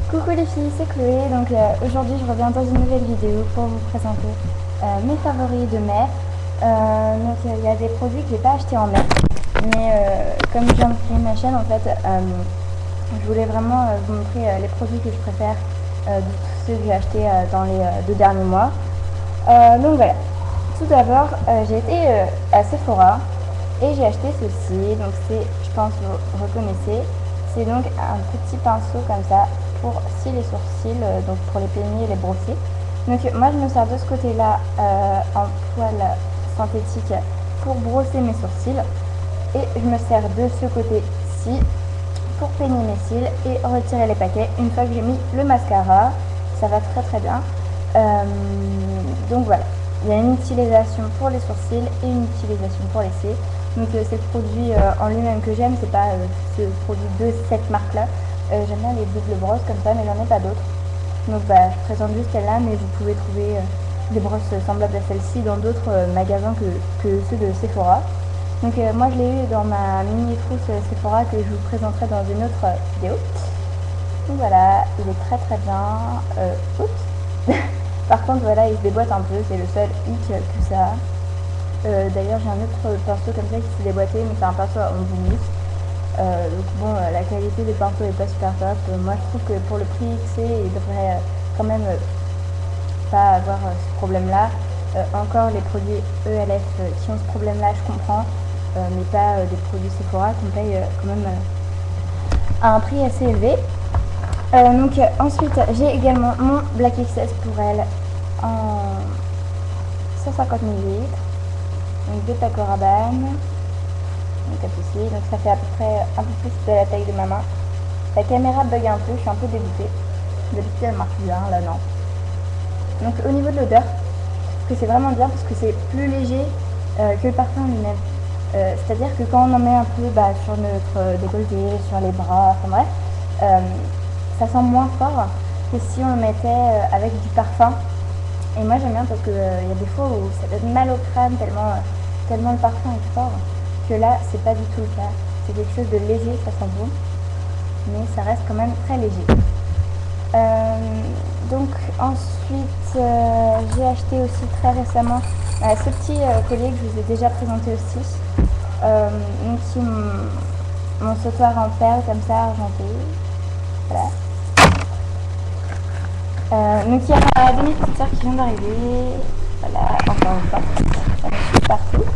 Coucou les filles, c'est Chloé. Donc aujourd'hui je reviens dans une nouvelle vidéo pour vous présenter mes favoris de mai. Donc il y a des produits que j'ai pas achetés en mai, mais comme je viens de créer ma chaîne en fait, je voulais vraiment vous montrer les produits que je préfère de tous ceux que j'ai achetés dans les 2 derniers mois. Donc voilà. Tout d'abord, j'ai été à Sephora et j'ai acheté ceci. Donc c'est, je pense que vous reconnaissez, c'est donc un petit pinceau comme ça pour cils et sourcils, donc pour les peigner et les brosser. Donc moi je me sers de ce côté-là en poil synthétique pour brosser mes sourcils et je me sers de ce côté-ci pour peigner mes cils et retirer les paquets une fois que j'ai mis le mascara. Ça va très très bien. Donc voilà, il y a une utilisation pour les sourcils et une utilisation pour les cils. Donc c'est le produit en lui-même que j'aime, c'est pas ce produit de cette marque là. J'aime bien les doubles brosses comme ça, mais j'en ai pas d'autres. Donc je présente juste celle-là, mais vous pouvez trouver des brosses semblables à celle-ci dans d'autres magasins que ceux de Sephora. Donc moi je l'ai eu dans ma mini trousse Sephora que je vous présenterai dans une autre vidéo. Donc voilà, il est très très bien. Oups. Par contre voilà, il se déboîte un peu, c'est le seul hic que ça a. D'ailleurs j'ai un autre pinceau comme ça qui s'est déboîté, mais c'est un pinceau en bonus. Donc bon, la qualité des pinceaux est pas super top. Moi je trouve que pour le prix que c'est, il devrait quand même pas avoir ce problème là. Encore les produits ELF qui ont ce problème là, je comprends, mais pas des produits Sephora qu'on paye quand même à un prix assez élevé. Donc ensuite j'ai également mon Black XS pour elle en 150 ml, donc de Paco Rabanne. Donc ça fait à peu près un peu plus de la taille de ma main. La caméra bug un peu, je suis un peu dégoûtée. D'habitude elle marche bien, là non. Donc au niveau de l'odeur, je trouve que c'est vraiment bien parce que c'est plus léger que le parfum lui-même. C'est-à-dire que quand on en met un peu sur notre décolleté, sur les bras, enfin bref, ça sent moins fort que si on le mettait avec du parfum. Et moi j'aime bien parce que y a des fois où ça donne mal au crâne tellement le parfum est fort, que là c'est pas du tout le cas. C'est quelque chose de léger, ça sent bon, mais ça reste quand même très léger. Donc ensuite j'ai acheté aussi très récemment ce petit collier que je vous ai déjà présenté aussi, donc qui mon sautoir en perles comme ça argenté. Voilà. Donc il y a des petites sœurs qui viennent d'arriver. Voilà, encore une fois, ça me suit partout.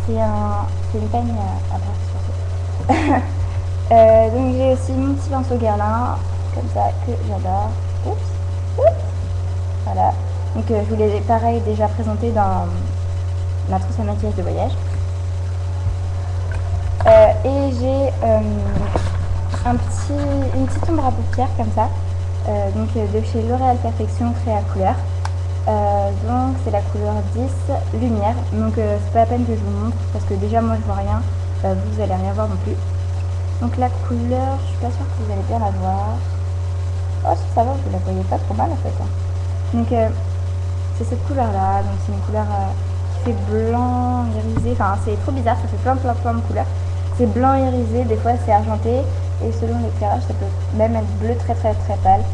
C'est une peigne à bras sur donc j'ai aussi mon petit pinceau Guerlain, comme ça, que j'adore. Oups. Voilà. Donc je vous l'ai pareil déjà présenté dans ma trousse à maquillage de voyage. Et j'ai une petite ombre à paupières comme ça. Donc de chez L'Oréal Perfection Créa Couleur. Donc c'est la couleur 10 lumière. Donc c'est pas la peine que je vous montre parce que déjà moi je vois rien, vous allez rien voir non plus. Donc la couleur, je suis pas sûre que vous allez bien la voir. Oh si, ça va, vous la voyez pas trop mal en fait. Donc c'est cette couleur là, donc c'est une couleur qui fait blanc irisé, enfin c'est trop bizarre, ça fait plein de couleurs. C'est blanc irisé, des fois c'est argenté, et selon l'éclairage ça peut même être bleu très pâle.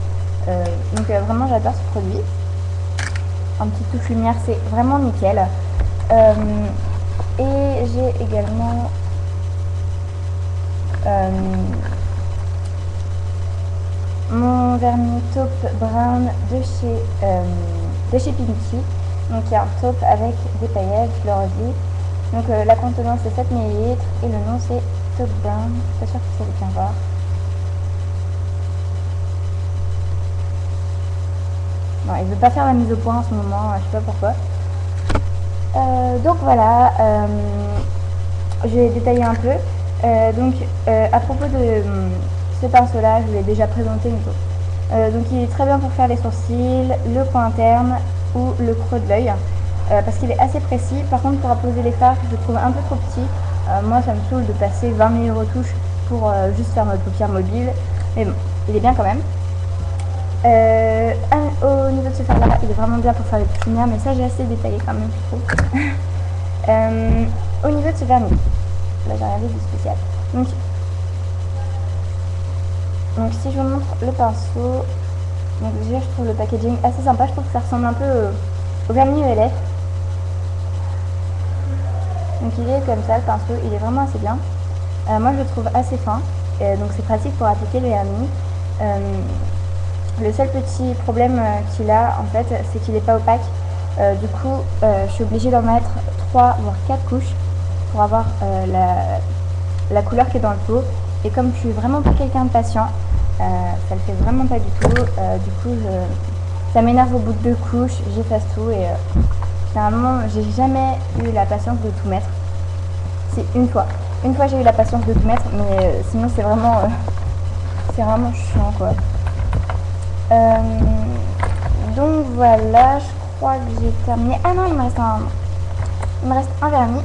Donc vraiment j'adore ce produit. Un petit touche lumière, c'est vraiment nickel. Et j'ai également mon vernis taupe brown de chez Pinky. Donc il y a un taupe avec des paillettes, je le redis. Donc la contenance c'est 7 ml et le nom c'est Taupe Brown. Je suis pas sûre que vous allez bien voir. Non, il veut pas faire la mise au point en ce moment, je sais pas pourquoi. Donc voilà, je vais détailler un peu. À propos de ce pinceau là, je vous l'ai déjà présenté une fois. Donc il est très bien pour faire les sourcils, le coin interne ou le creux de l'œil, parce qu'il est assez précis. Par contre pour apposer les fards, je le trouve un peu trop petit. Moi ça me saoule de passer 20 000 retouches pour juste faire ma paupière mobile, mais bon, il est bien quand même. Au niveau de ce fard là, il est vraiment bien pour faire les touches lumière, mais ça j'ai assez détaillé quand même, je trouve. Au niveau de ce vernis, là j'ai rien dit de spécial. Donc Donc si je vous montre le pinceau, donc déjà je trouve le packaging assez sympa, je trouve que ça ressemble un peu au vernis ELF. Donc il est comme ça le pinceau, il est vraiment assez bien. Moi je le trouve assez fin, donc c'est pratique pour appliquer le vernis. Le seul petit problème qu'il a en fait, c'est qu'il n'est pas opaque. Du coup je suis obligée d'en mettre 3 voire 4 couches pour avoir la couleur qui est dans le pot. Et comme je suis vraiment pas quelqu'un de patient, ça le fait vraiment pas du tout. Du coup ça m'énerve au bout de 2 couches, j'efface tout et finalement j'ai jamais eu la patience de tout mettre. C'est une fois j'ai eu la patience de tout mettre, mais sinon c'est vraiment chiant quoi. Donc voilà, je crois que j'ai terminé. Ah non, il me reste un vernis.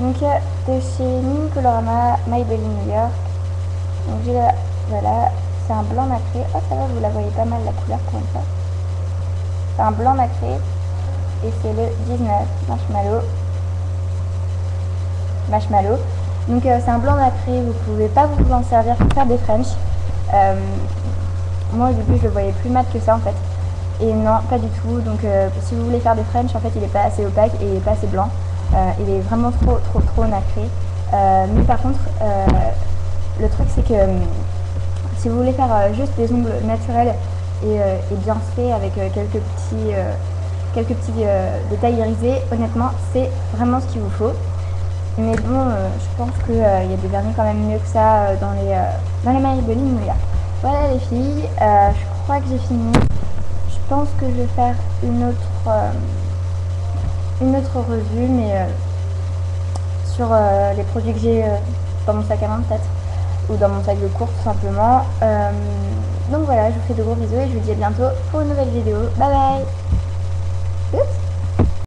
Donc de chez Mine Colorama Maybelline New York. Donc j'ai là, voilà, c'est un blanc nacré. Oh ça va, vous la voyez pas mal la couleur pour une fois. C'est un blanc nacré et c'est le 19 Marshmallow. Donc c'est un blanc nacré, vous pouvez pas vous en servir pour faire des French. Moi au début je le voyais plus mat que ça en fait. Et non, pas du tout. Donc si vous voulez faire des French, en fait il est pas assez opaque et il est pas assez blanc. Il est vraiment trop nacré. Mais par contre, le truc c'est que si vous voulez faire juste des ongles naturels et bien faits avec quelques petits détails irisés, honnêtement c'est vraiment ce qu'il vous faut. Mais bon, je pense qu'il y a des vernis quand même mieux que ça dans les Maybelline New York. Voilà les filles, je crois que j'ai fini. Je pense que je vais faire une autre revue, mais sur les produits que j'ai dans mon sac à main peut-être, ou dans mon sac de cours tout simplement. Donc voilà, je vous fais de gros bisous et je vous dis à bientôt pour une nouvelle vidéo. Bye bye!